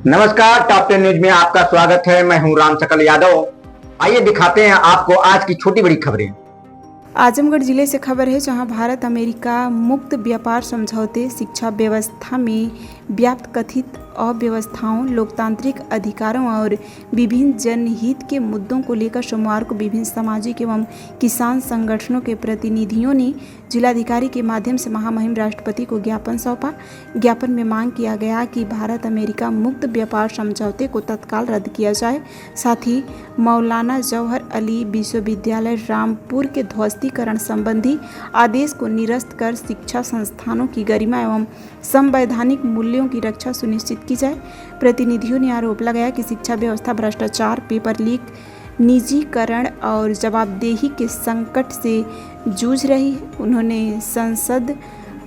नमस्कार, top 10 news में आपका स्वागत है। मैं हूं राम सकल यादव। आइए दिखाते हैं आपको आज की छोटी बड़ी खबरें। आजमगढ़ जिले से खबर है, जहां भारत अमेरिका मुक्त व्यापार समझौते, शिक्षा व्यवस्था में व्याप्त कथित अव्यवस्थाओं, लोकतांत्रिक अधिकारों और विभिन्न जनहित के मुद्दों को लेकर सोमवार को विभिन्न सामाजिक एवं किसान संगठनों के प्रतिनिधियों ने जिलाधिकारी के माध्यम से महामहिम राष्ट्रपति को ज्ञापन सौंपा। ज्ञापन में मांग किया गया कि भारत अमेरिका मुक्त व्यापार समझौते को तत्काल रद्द किया जाए। साथ ही मौलाना जौहर अली विश्वविद्यालय रामपुर के ध्वस्तीकरण संबंधी आदेश को निरस्त कर शिक्षा संस्थानों की गरिमा एवं संवैधानिक मूल्यों की रक्षा सुनिश्चित की जाए। प्रतिनिधियों ने आरोप लगाया कि शिक्षा व्यवस्था भ्रष्टाचार, पेपर लीक, निजीकरण और जवाबदेही के संकट से जूझ रही है। उन्होंने संसद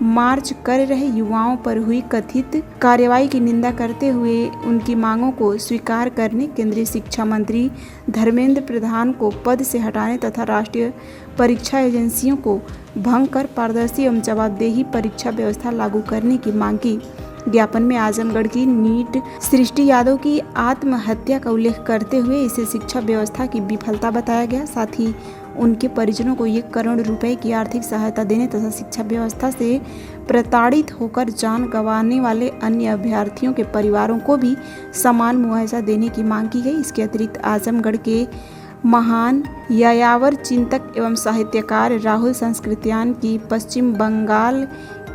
मार्च कर रहे युवाओं पर हुई कथित कार्रवाई की निंदा करते हुए उनकी मांगों को स्वीकार करने, केंद्रीय शिक्षा मंत्री धर्मेंद्र प्रधान को पद से हटाने तथा राष्ट्रीय परीक्षा एजेंसियों को भंग कर पारदर्शी एवं जवाबदेही परीक्षा व्यवस्था लागू करने की मांग की। ज्ञापन में आजमगढ़ की नीट सृष्टि यादव की आत्महत्या का उल्लेख करते हुए इसे शिक्षा व्यवस्था की विफलता बताया गया। साथ ही उनके परिजनों को 1 करोड़ रुपए की आर्थिक सहायता देने तथा शिक्षा व्यवस्था से प्रताड़ित होकर जान गंवाने वाले अन्य अभ्यर्थियों के परिवारों को भी समान मुआवजा देने की मांग की गई। इसके अतिरिक्त आजमगढ़ के महान यायावर चिंतक एवं साहित्यकार राहुल संस्कृत्यान की पश्चिम बंगाल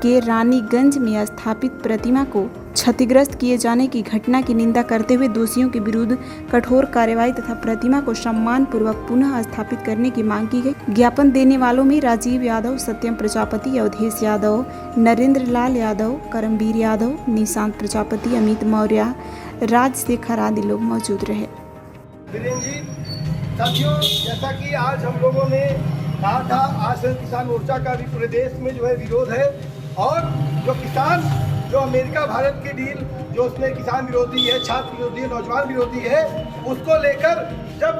के रानीगंज में स्थापित प्रतिमा को क्षतिग्रस्त किए जाने की घटना की निंदा करते हुए दोषियों के विरुद्ध कठोर कार्रवाई तथा प्रतिमा को सम्मान पूर्वक पुनः स्थापित करने की मांग की गई। ज्ञापन देने वालों में राजीव यादव, सत्यम प्रजापति, अवधेश यादव, नरेंद्र लाल यादव, करमवीर यादव, निशांत प्रजापति, अमित मौर्य, राजशेखर आदि लोग मौजूद रहे। साथियों, जैसा कि आज हम लोगों ने कहा था, आज किसान मोर्चा का भी पूरे देश में जो है विरोध है और जो किसान जो अमेरिका भारत की डील जो उसमें किसान विरोधी है, छात्र विरोधी है, नौजवान विरोधी है, उसको लेकर जब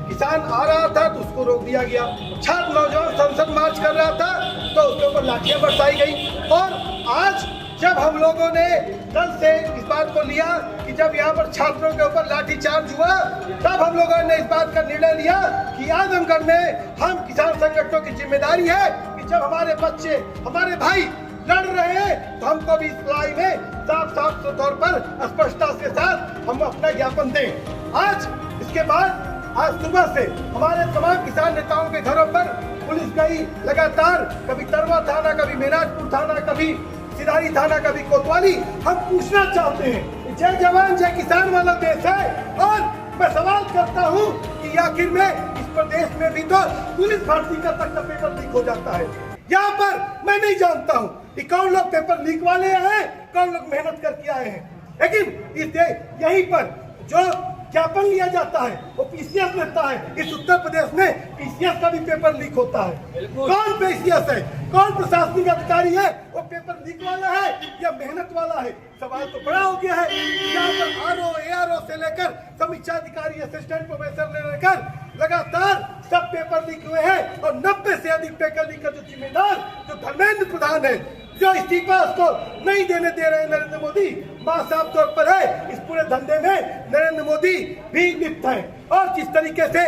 किसान आ रहा था तो उसको रोक दिया गया। छात्र नौजवान संसद मार्च कर रहा था तो उसके ऊपर लाठियां बरसाई गई। और आज जब हम लोगों ने कल से इस बात को लिया कि जब यहाँ पर छात्रों के ऊपर लाठीचार्ज हुआ, तब हम लोगों ने इस बात का निर्णय लिया कि आजमगढ़ में हम किसान संगठनों की जिम्मेदारी है कि जब हमारे बच्चे, हमारे भाई लड़ रहे हैं तो हमको भी इस लड़ाई में साफ तौर पर स्पष्टता के साथ हम अपना ज्ञापन दें। आज इसके बाद आज सुबह से हमारे तमाम किसान नेताओं के घरों पर पुलिस गई लगातार, कभी तरवा थाना, कभी मेनाजपुर थाना, कभी सिरारी थाना, कभी कोतवाली। हम पूछना चाहते हैं, जय जवान जय किसान वाला देश है और मैं सवाल करता हूं कि आखिर में इस प्रदेश में भी तो पुलिस भर्ती का तक पेपर लीक हो जाता है। यहाँ पर मैं नहीं जानता हूँ कि कौन लोग पेपर लीक वाले हैं, कौन लोग मेहनत करके आए हैं, लेकिन यहीं पर जो ज्ञापन लिया जाता है वो पीसीएस लेता है। इस उत्तर प्रदेश में पीसीएस का भी पेपर लीक होता है। कौन पीसीएस है, कौन प्रशासनिक अधिकारी है, वो पेपर लीक वाला है या मेहनत वाला है? सवाल तो बड़ा हो गया है। यहाँ पर आरओ, एआरओ से लेकर समीक्षा अधिकारी, असिस्टेंट प्रोफेसर ले लेकर लगातार सब पेपर लीक हुए हैं और 90 से अधिक पेपर लीक का जो जिम्मेदार जो धर्मेंद्र प्रधान है, जो इस्तीफा उसको नहीं देने दे रहे नरेंद्र मोदी, साफ तौर पर है इस पूरे धंधे में नरेंद्र मोदी भी लिप्त है। और जिस तरीके से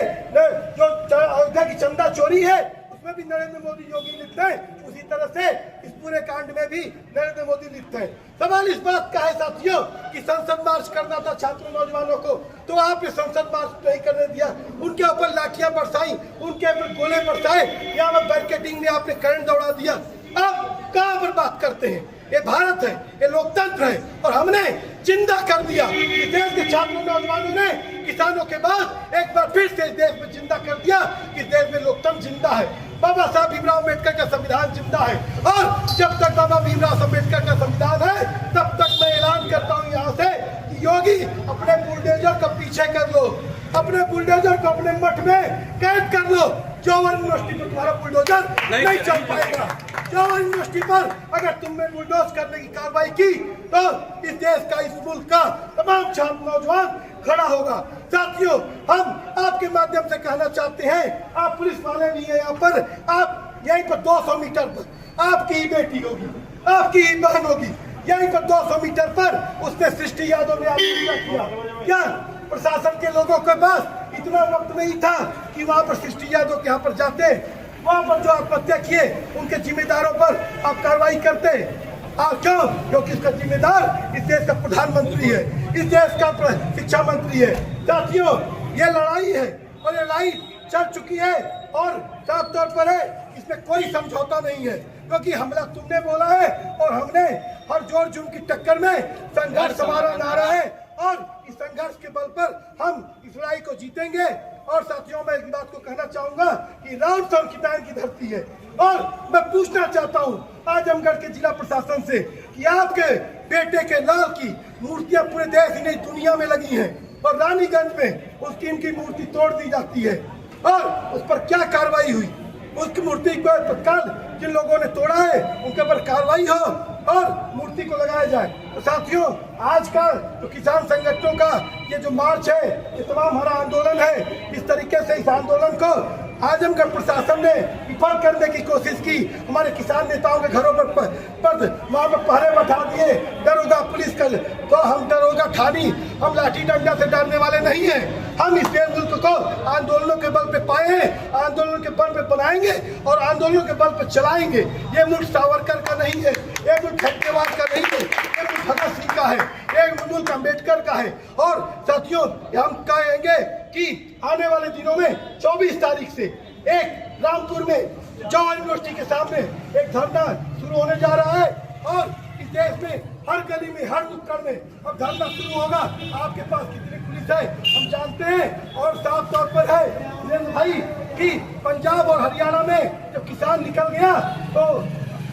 जो अयोध्या की चंदा चोरी है उसमें भी नरेंद्र मोदी योगी लिप्त है, उसी तरह से इस पूरे कांड में भी नरेंद्र मोदी लिप्त है। सवाल इस बात का है साथियों कि संसद मार्च करना था छात्र नौजवानों को, तो आपने संसद मार्च नहीं करने दिया, उनके ऊपर लाठियां बरसाई, उनके ऊपर गोले बरसाए, यहाँ पर बैरिकेडिंग में आपने करंट दौड़ा दिया। अब कहाँ पर बात करते हैं? ये भारत है, ये लोकतंत्र है और हमने जिंदा कर दिया। इस देश के छात्रों नौजवानों ने किसानों के बाद एक बार फिर से इस देश में जिंदा कर दिया कि इस देश में लोकतंत्र जिंदा है, बाबा साहब भीमराव अम्बेडकर का संविधान जिंदा है। और जब तक बाबा भीमराव अम्बेडकर का संविधान है तब तक मैं ऐलान करता हूँ यहाँ से कि योगी अपने बुलडोजर को पीछे कर लो, अपने बुलडोजर को अपने मठ में कैद कर लो। जौहर यूनिवर्सिटी पर तुम्हारा बुलडोजर नहीं चल पाएगा। जौहर यूनिवर्सिटी पर अगर तुमने बुलडोज करने की कार्रवाई की तो इस देश का, इस मुल्क का तमाम छात्र नौजवान खड़ा होगा। साथियों, हम आपके माध्यम से कहना चाहते हैं, आप पुलिस वाले भी हैं यहाँ पर, आप यहीं पर 200 मीटर पर आपकी ही बेटी होगी, आपकी ही बहन होगी, यहीं पर 200 मीटर पर उसने सृष्टि यादव ने आत्महत्या किया। क्या प्रशासन के लोगों के पास इतना वक्त नहीं था कि वहां पर सृष्टि यादव के यहाँ पर जाते, वहां पर जो आत्महत्या किए उनके जिम्मेदारों पर आप कार्रवाई करते? क्यों? क्योंकि इसका जिम्मेदार इस देश का प्रधानमंत्री है, इस देश का शिक्षा मंत्री है। साथियों, ये लड़ाई है और ये लड़ाई चल चुकी है और साफ तौर पर है, इसमें कोई समझौता नहीं है, क्योंकि हमला तुमने बोला है और हमने हर जोर जुम की टक्कर में संघर्ष हमारा नारा है और इस संघर्ष के बल पर हम इस लड़ाई को जीतेंगे। और साथियों, मैं एक बात को कहना चाहूंगा कि राउंड संविधान की धरती है और मैं पूछना चाहता हूं आजमगढ़ के जिला प्रशासन से कि आपके बेटे के लाल की मूर्तियां पूरे देश ही नहीं दुनिया में लगी हैं और रानीगंज में उसकी इनकी मूर्ति तोड़ दी जाती है और उस पर क्या कार्रवाई हुई? उसकी मूर्ति को तत्काल जिन लोगों ने तोड़ा है उनके पर कार्रवाई हो और मूर्ति को लगाया जाए। तो साथियों, आज का जो किसान संगठनों का ये जो मार्च है, ये तमाम हमारा आंदोलन है, इस तरीके से इस आंदोलन को आजमगढ़ प्रशासन ने विफल करने की कोशिश की। हमारे किसान नेताओं के घरों पर वहां पर पहरे बैठा दिए, दरोगा पुलिस कर, तो हम दरोगा ठानी, हम लाठी डंडा से डरने वाले नहीं हैं। हम इस मुल्क को आंदोलनों के बल पे पाए हैं, आंदोलन के बल पे बनाएंगे और आंदोलनों के बल पे चलाएंगे। ये मुल्क सावरकर का नहीं है, ये मुल्क हेडगेवार का नहीं है, ये मुल्क भगत सिंह का है, ये मुल्क अम्बेडकर का है। और साथियों, हम कहेंगे कि आने वाले दिनों में 24 तारीख से एक रामपुर में जवाहर यूनिवर्सिटी के सामने एक धरना शुरू होने जा रहा है और इस देश में हर गली में, हर नुक्कड़ में अब धरना शुरू होगा। आपके पास कितनी पुलिस है हम जानते हैं और साफ तौर पर है वीरेंद्र भाई कि पंजाब और हरियाणा में जब किसान निकल गया तो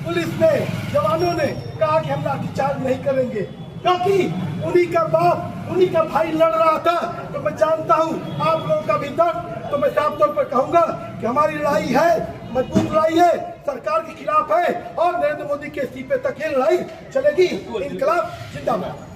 पुलिस ने, जवानों ने कहा कि हम लाठीचार्ज नहीं करेंगे, क्योंकि उन्हीं का बाप, उन्हीं का भाई लड़ रहा था। तो मैं जानता हूँ आप लोगों का भी दर्द, तो मैं साफ तौर पर कहूँगा कि हमारी लड़ाई है, मजबूत लड़ाई है, सरकार के खिलाफ है और नरेंद्र मोदी के इस्तीफे तक ये लड़ाई चलेगी। इनकलाब जिंदाबाद।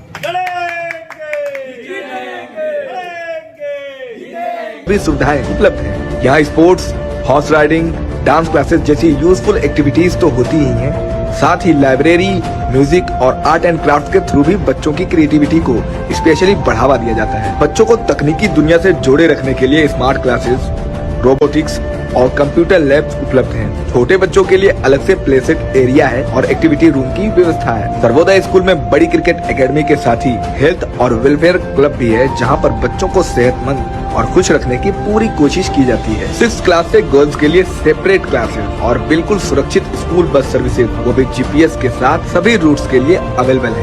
भी सुविधाएं उपलब्ध हैं। यहाँ sports, horse riding, dance classes जैसी यूजफुल एक्टिविटीज तो होती ही हैं, साथ ही लाइब्रेरी, म्यूजिक और आर्ट एंड क्राफ्ट के थ्रू भी बच्चों की क्रिएटिविटी को स्पेशली बढ़ावा दिया जाता है। बच्चों को तकनीकी दुनिया से जोड़े रखने के लिए स्मार्ट क्लासेस, रोबोटिक्स और कंप्यूटर लैब्स उपलब्ध हैं। छोटे बच्चों के लिए अलग से प्ले सेट एरिया है और एक्टिविटी रूम की व्यवस्था है। सर्वोदय स्कूल में बड़ी क्रिकेट एकेडमी के साथ ही हेल्थ और वेलफेयर क्लब भी है, जहां पर बच्चों को सेहतमंद और खुश रखने की पूरी कोशिश की जाती है। 6th क्लास से गर्ल्स के लिए सेपरेट क्लासेस और बिल्कुल सुरक्षित स्कूल बस सर्विसेज, वो भी GPS के साथ सभी रूट्स के लिए अवेलेबल है।